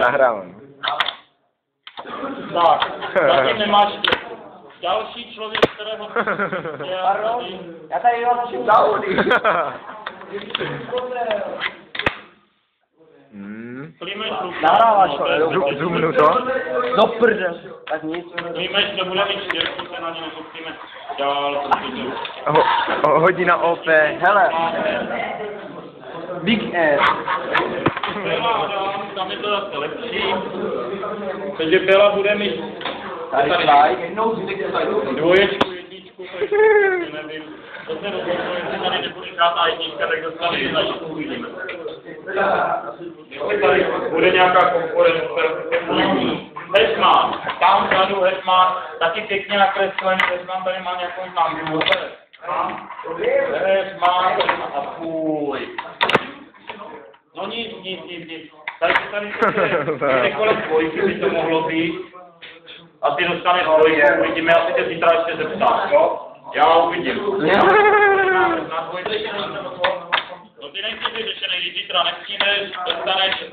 Nahrávám. Tak, zatím nemáš další člověk, kterého... Pardon? Já tady mám všim závody. Nahráváš to, Zoomnu to. do prdel. Tak nic. Víme, že bude mít 4, se na ně nepustíme dál, protože... Hodina OP. Hele. Big Air. Tam je to zase lepší. Takže Bela bude mít... Tady slide. Dvoječku, jedničku, to nevím. To se rozhodlo, jestli tady nebude žádná jednička, tak dostane na jedničku, uvidíme. Jestli tady bude nějaká konkurence, uvidíme. Hetman, tam vzadu Hetman, taky pěkně nakreslený, Hetman tady má nějakou známku. Hetman a půl. No nic. Tady kolem dvojky by to mohlo být. A ty dostaneš dvojku, uvidíme, já si tě zítra ještě zeptám, jo? Já uvidím. Na dvojce. No ty nejsi vyřešený, když zítra nepřijdeš, dostaneš...